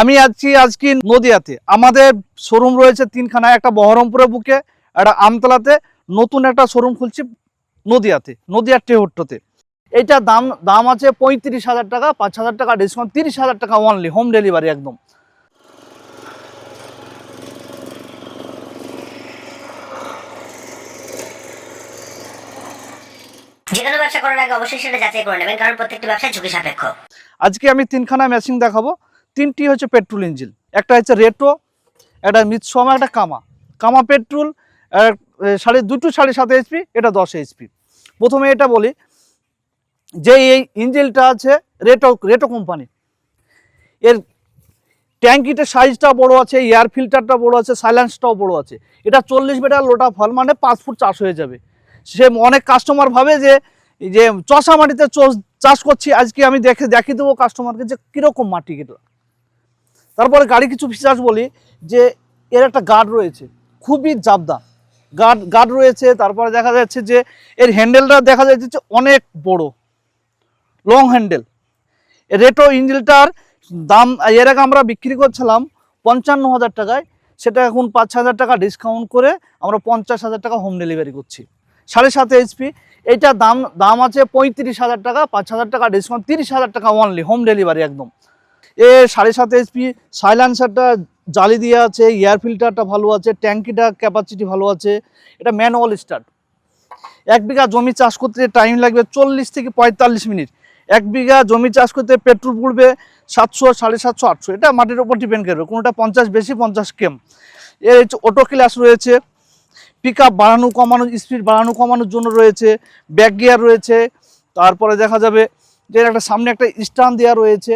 আমি আজকে নদিয়াতে আমাদের শোরুম রয়েছে তিনখানা, একটা বহরমপুরের বুকে, একটা আমতলাতে, নতুন একটা শোরুম খুলছি নদিয়াতে, নদিয়ার টেহট্টতে। এইটা দাম আছে 35,000 টাকা, 5,000 টাকা ডিসকাউন্ট, 30,000 টাকা অনলি, হোম ডেলিভারি একদম। যে কোনো ব্যবসা করার আগে অবশ্যই সেটা যাচাই করে নেবেন, কারণ প্রত্যেকটা ব্যবসা ঝুঁকি সাপেক্ষ। আজকে আমি তিনখানা মেশিন দেখাবো। তিনটি হচ্ছে পেট্রোল ইঞ্জিন, একটা হচ্ছে রেটো, একটা মিৎসমা, একটা কামা পেট্রোল, দুটো 7.5 এইচপি, এটা 10 এইচপি। প্রথমে এটা বলি যে এই ইঞ্জিনটা আছে রেটো কোম্পানি। এর ট্যাঙ্কিটার সাইজটা বড় আছে, এয়ার ফিল্টারটা বড় আছে, সাইলেন্সটাও বড় আছে। এটা 40 মিটার লোটা ফল, মানে 5 ফুট চাষ হয়ে যাবে। সে অনেক কাস্টমার ভাবে যে চষা মাটিতে চাষ করছি। আজকে আমি দেখিয়ে দেবো কাস্টমারকে যে কীরকম মাটি এটা। তারপরে গাড়ি কিছু ফিচার্স বলি, যে এর একটা গার্ড রয়েছে, খুবই জাবদা গার্ড রয়েছে। তারপরে দেখা যাচ্ছে যে এর হ্যান্ডেলটা দেখা যাচ্ছে অনেক বড়, লং হ্যান্ডেল। রেটো ইঞ্জিনটার দাম এর আগে আমরা বিক্রি করছিলাম 55,000 টাকায়, সেটা এখন 5,000 টাকা ডিসকাউন্ট করে আমরা 50,000 টাকা হোম ডেলিভারি করছি। 7.5 এইচপি, এইটার দাম আছে 35,000 টাকা, 5,000 টাকা ডিসকাউন্ট, 30,000 টাকা অনলি, হোম ডেলিভারি একদম। 7.5 এইচপি, সাইলেন্সারটা জালি দিয়ে আছে, এয়ার ফিল্টারটা ভালো আছে, ট্যাঙ্কিটা ক্যাপাসিটি ভালো আছে। এটা ম্যানুয়াল স্টার্ট। 1 বিঘা জমি চাষ করতে টাইম লাগবে 40 থেকে 45 মিনিট। 1 বিঘা জমি চাষ করতে পেট্রোল পড়বে 700, 750, 800, এটা মাটির উপর ডিপেন্ড করবে, কোনোটা 50 বেশি, 50 কম। এর অটো ক্লাস রয়েছে, পিক আপ বাড়ানো কমানো, স্পিড বাড়ানো কমানোর জন্য রয়েছে, ব্যাক গিয়ার রয়েছে। তারপরে দেখা যাবে যে একটা সামনে একটা স্ট্যান্ড দেওয়া রয়েছে।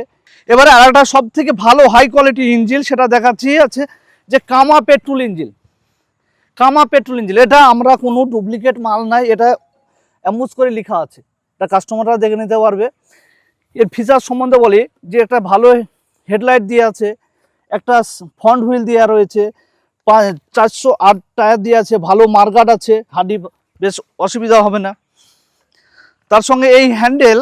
এবারে আর একটা সব থেকে ভালো হাই কোয়ালিটি ইঞ্জিন সেটা দেখাচ্ছি আছে যে কামা পেট্রোল ইঞ্জিন। এটা আমরা কোনো ডুপ্লিকেট মাল নাই, এটা অ্যামুজ করে লেখা আছে, এটা কাস্টমাররা দেখে নিতে পারবে। এর ফিচার সম্বন্ধে বলি যে একটা ভালো হেডলাইট দিয়ে আছে, একটা ফ্রন্ট হুইল দেওয়া রয়েছে, 408 টায়ার দিয়ে আছে, ভালো মার্গার্ড আছে, হাডি বেশ অসুবিধা হবে না। তার সঙ্গে এই হ্যান্ডেল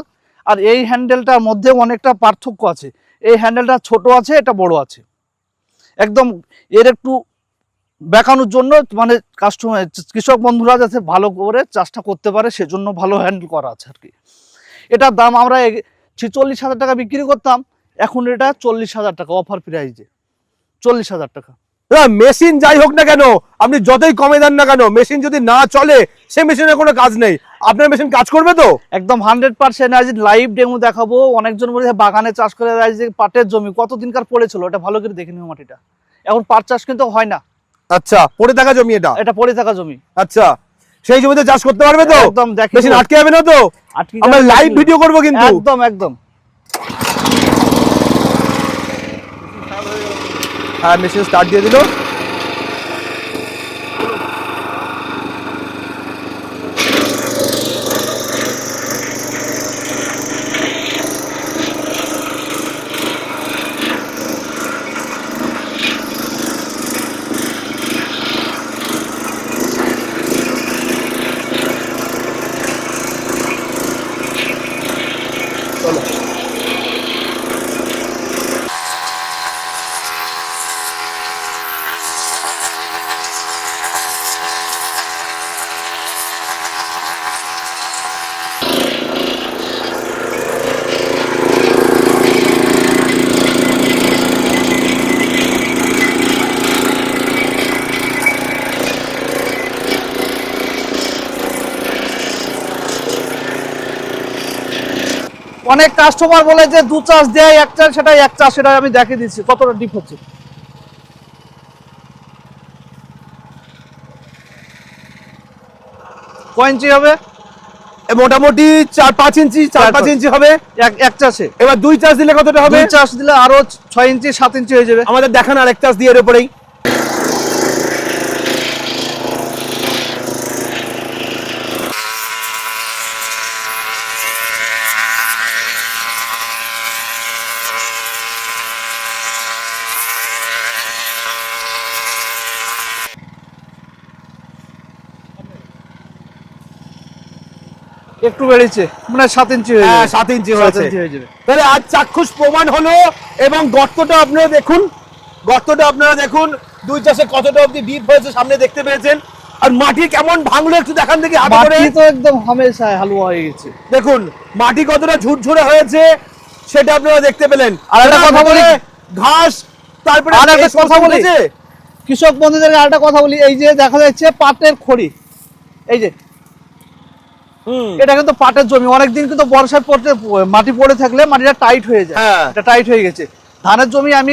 আর এই হ্যান্ডেলটার মধ্যে অনেকটা পার্থক্য আছে। এই হ্যান্ডেলটা ছোট আছে, এটা বড় আছে একদম। এর একটু দেখানোর জন্য, মানে কাস্টমার কৃষক বন্ধুরা যাতে ভালো করে চাষটা করতে পারে সেজন্য ভালো হ্যান্ডেল করা আছে আর কি। এটার দাম আমরা 46,000 টাকা বিক্রি করতাম, এখন এটা 40,000 টাকা অফার প্রাইজে, 40,000 টাকা। মেশিন যাই হোক না কেন, আপনি যতই কমে দেন না কেন, মেশিন যদি না চলে সে মেশিনের কোনো কাজ নেই। আপনার মেশিন কাজ করবে তো একদম 100%। আজ লাইভ ডেমো দেখাবো। অনেকজন বলে বাগানে চাষ করে, যে পাটের জমি কতদিনকার পড়েছিল, এটা ভালো করে দেখে নিও মাটিটা। এখন পাট চাষ কিন্তু হয় না। আচ্ছা, পড়ে থাকা জমি এটা পড়ে থাকা জমি। আচ্ছা, সেই জমিতে চাষ করতে পারবে তো? একদম, দেখি মেশিন আটকে যাবে না তো? আমরা লাইভ ভিডিও করব কিন্তু। একদম। হ্যাঁ, মেশিন স্টার্ট দিয়ে দিল। অনেক কাস্টমার বলে যে 2 চাষ দেয়, 1 চাষ, সেটা 1 চাষ, সেটা আমি দেখিয়ে দিচ্ছি কতটা ডিপ হচ্ছে। কয় ইঞ্চি হবে? মোটামুটি 4-5 ইঞ্চি, 4-5 ইঞ্চি হবে এক চাষে। এবার 2 চাষ দিলে কতটা হবে? 2 চাষ দিলে আরো 6 ইঞ্চি 7 ইঞ্চি হয়ে যাবে। আমাদের দেখান আরেক চাষ দিয়ে এর উপরেই। একটু বেড়েছে, মানে 7 ইঞ্চি হয়ে হ্যাঁ যাবে। 7 ইঞ্চি 7 হয়েছে। ইঞ্চি হয়ে যাবে। তাহলে আজ চাক্ষুষ প্রমাণ হলো। এবং গর্তটা আপনারা দেখুন, দুই চাষে কতটা অবধি ডিপ হয়েছে সামনে দেখতে পেয়েছেন। আর মাটি কেমন ভাঙলো একটু দেখান দেখি হাতে করে। মাটি তো একদম হামেশায় হালুয়া হয়ে গেছে। দেখুন মাটি কতটা ঝুরঝুরে হয়েছে সেটা আপনারা দেখতে পেলেন। আর একটা কথা বলি, ঘাস, তারপরে আর একটা কথা বলি, উঠেছে। কৃষক বন্ধুদের আরেকটা কথা বলি, এই যে দেখা যাচ্ছে পাটের খড়ি, এই যে এটা কিন্তু পাটের জমি, অনেকদিন কিন্তু বর্ষায় পড়তে মাটি পড়ে থাকলে মাটিটা টাইট হয়ে যায়, হ্যাঁ। এটা টাইট হয়ে গেছে। ধানের জমি আমি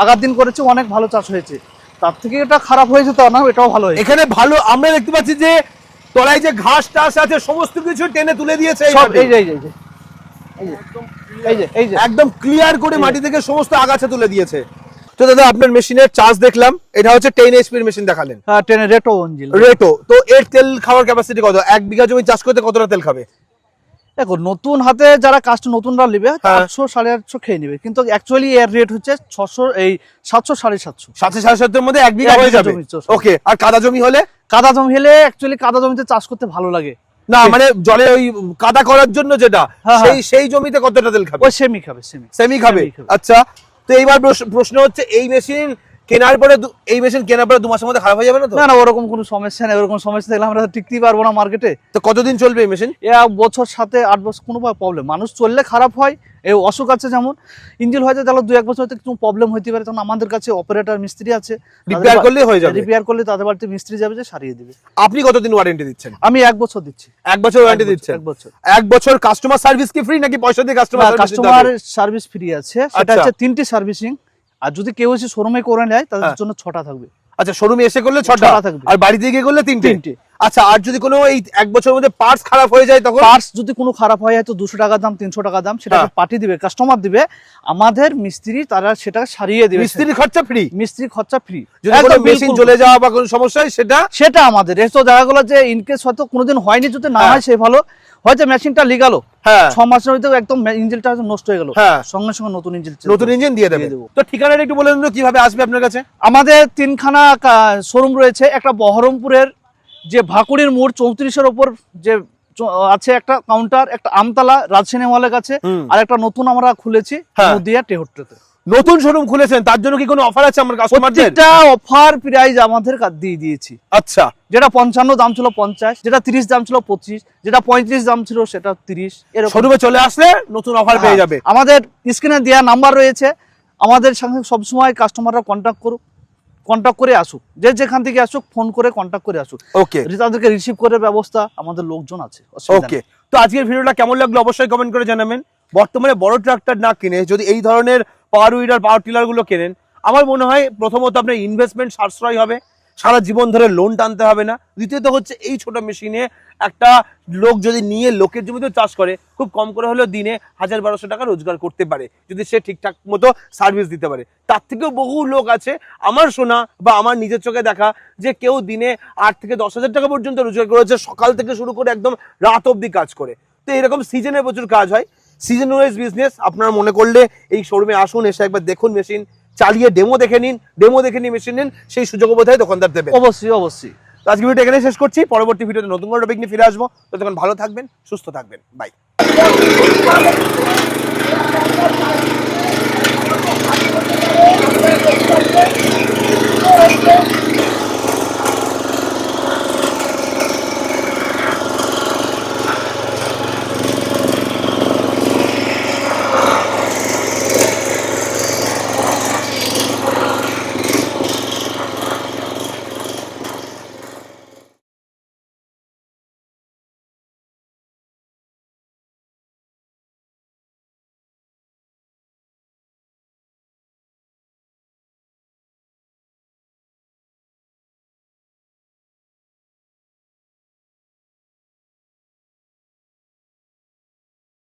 আগার দিন করেছি, অনেক ভালো চাষ হয়েছে, তার থেকে এটা খারাপ হয়েছে তা না, এটাও ভালো হয়েছে। এখানে ভালো আমরা দেখতে পাচ্ছি যে তলায় যে ঘাস টাস আছে সমস্ত কিছু টেনে তুলে দিয়েছে সব এইভাবে। এই যে এই যে এই যে এই যে একদম ক্লিয়ার করে মাটি থেকে সমস্ত আগাছা তুলে দিয়েছে। তো দাদা আপনার মেশিনের চার্জ দেখলাম, এটা হচ্ছে 10 HP এর মেশিন দেখালেন, হ্যাঁ, টেনে রেটো ইঞ্জিন। রেটো। তো এর তেল খাওয়ার ক্যাপাসিটি কত? 1 বিঘা জমি চাষ করতে কতটা তেল খাবে? দেখো নতুন হাতে যারা কাস্ট নতুনরা নেবে হ্যাঁ। 800 850 খেয়ে নেবে, কিন্তু অ্যাকচুয়ালি এর রেট হচ্ছে 600 এই 700 750। 700 এর মধ্যে 1 বিঘা এক হয়ে বিঘা যাবে। জমি চাষ। ওকে। আর কাদা জমি হলে? কাদা জমি হলে অ্যাকচুয়ালি কাদা জমিতে চাষ করতে ভালো লাগে, না মানে জলে ওই কাদা করার জন্য যেটা, হ্যাঁ, সেই জমিতে কতটা তেল খাবে? ওই সেমি খাবে, সেমি খাবে। আচ্ছা, তো এইবার প্রশ্ন হচ্ছে এই মেশিন কেনার পরে 2 মাসের মধ্যে খারাপ হয়ে যাবে না তো? না না, ওরকম কোনো সমস্যা নেই, ওরকম সমস্যা থাকলে আমরা টিকতেই পারবো না মার্কেটে। তো কতদিন চলবে এই মেশিন? 1 বছর 7 8 বছর কোনো প্রবলেম, মানুষ চললে খারাপ হয়, এই অসুখ আছে যেমন ইঞ্জিন হয়তো, তাহলে 2 1 বছর হয়তো কিছু প্রবলেম হতে পারে, তখন আমাদের কাছে অপারেটর মিস্ত্রি আছে, রিপেয়ার করলে হয়ে যাবে। রিপেয়ার করলে তাদের বাড়িতে মিস্ত্রি যাবে, যে সারিয়ে দিবে। আপনি কতদিন ওয়ারেন্টি দিচ্ছেন? আমি 1 বছর দিচ্ছি। 1 বছর ওয়ারেন্টি দিচ্ছেন? 1 বছর। 1 বছর কাস্টমার সার্ভিস কি ফ্রি নাকি পয়সা দিয়ে কাস্টমার সার্ভিস ফ্রি আছে, সেটা আচ্ছা। হচ্ছে 3টি সার্ভিসিং, আর যদি কেউ এসে শোরুমে করে নেয় তাদের হ্যাঁ। জন্য 6টা থাকবে। আচ্ছা, শোরুমে এসে করলে 6টা ছটা থাকবে। আর বাড়িতে গিয়ে করলে 3টে। 3টে। আচ্ছা, আর যদি কোনো এই 1 বছরের মধ্যে পার্টস খারাপ হয়ে যায় তখন? পার্টস যদি কোনো খারাপ হয়, হয়তো 200 টাকা দাম 300 টাকা দাম, সেটাকে হ্যাঁ। পাঠিয়ে দিবে, কাস্টমার দিবে, আমাদের মিস্ত্রি তারা সেটা সারিয়ে দিবে, মিস্ত্রির খরচা ফ্রি? মিস্ত্রি খরচা ফ্রি। যদি কোনো মেশিন চলে যাওয়া বা কোনো সমস্যা হয় সেটা আমাদের এই তো জায়গাগুলো যে ইনকেস হয়তো কোনোদিন হয়নি, যদি না হ্যাঁ। হয় সে ভালো, হয়তো মেশিনটা লিগালো, হ্যাঁ 6 মাসের হয়তো একদম ইঞ্জিনটা নষ্ট হয়ে গেল, হ্যাঁ। সঙ্গে সঙ্গে নতুন ইঞ্জিন দিয়ে দেবে। তো ঠিকানাটা একটু বলে দিন তো, কিভাবে আসবে আপনার কাছে? আমাদের 3খানা শোরুম রয়েছে, একটা বহরমপুরের যে ভাকুড়ির মোড় 34-এর ওপর যে আছে একটা কাউন্টার, একটা আমতলা রাজ সিনেমা কাছে, আর একটা নতুন আমরা খুলেছি হ্যাঁ। নদিয়া টেহট্টতে। নতুন শোরুম খুলেছেন, তার জন্য কি কোনো অফার আছে আমার কাস্টমারদের? প্রত্যেকটা অফার প্রাইস আমাদের দিয়ে দিয়েছি। আচ্ছা, যেটা 55 দাম ছিল 50, যেটা 30 দাম ছিল 25, যেটা 35 দাম ছিল সেটা 30, এরকম। শোরুমে চলে আসলে নতুন অফার পেয়ে যাবে। আমাদের স্ক্রিনে দেওয়া নাম্বার রয়েছে, আমাদের সঙ্গে সবসময় কাস্টমাররা কন্ট্যাক্ট করে আসুক, যে যেখান থেকে আসুক ফোন করে কন্ট্যাক্ট করে আসুক। ওকে, তাদেরকে রিসিভ করার ব্যবস্থা আমাদের লোকজন আছে, অসুবিধা নেই। ওকে। তো আজকের ভিডিওটা কেমন লাগলো অবশ্যই কমেন্ট করে জানাবেন। বর্তমানে বড় ট্রাক্টর না কিনে যদি এই ধরনের পাওয়ার উইডার পাওয়ার টিলার গুলো কেনেন, আমার মনে হয় প্রথমত আপনার ইনভেস্টমেন্ট সাশ্রয় হবে, সারা জীবন ধরে লোন টানতে হবে না। দ্বিতীয়ত হচ্ছে এই ছোট মেশিনে একটা লোক যদি নিয়ে লোকের জমিতে চাষ করে, খুব কম করে হলেও দিনে 1000-1200 টাকা রোজগার করতে পারে, যদি সে ঠিকঠাক মতো সার্ভিস দিতে পারে। তার থেকেও বহু লোক আছে আমার শোনা বা আমার নিজের চোখে দেখা, যে কেউ দিনে 8 থেকে 10,000 টাকা পর্যন্ত রোজগার করেছে, সকাল থেকে শুরু করে একদম রাত অবধি কাজ করে। তো এরকম সিজনে প্রচুর কাজ হয়, সিজন ওয়াইজ বিজনেস। আপনারা মনে করলে এই শোরুমে আসুন, এসে একবার দেখুন মেশিন, চালিয়ে ডেমো দেখে নিন মেশিন নিন, সেই সুযোগ বোধহয় দোকানদার দেবে। অবশ্যই। তো আজকে ভিডিওটা এখানে শেষ করছি, পরবর্তী ভিডিওতে নতুন কোনো টপিক নিয়ে ফিরে আসবো। ততক্ষণ ভালো থাকবেন, সুস্থ থাকবেন, বাই।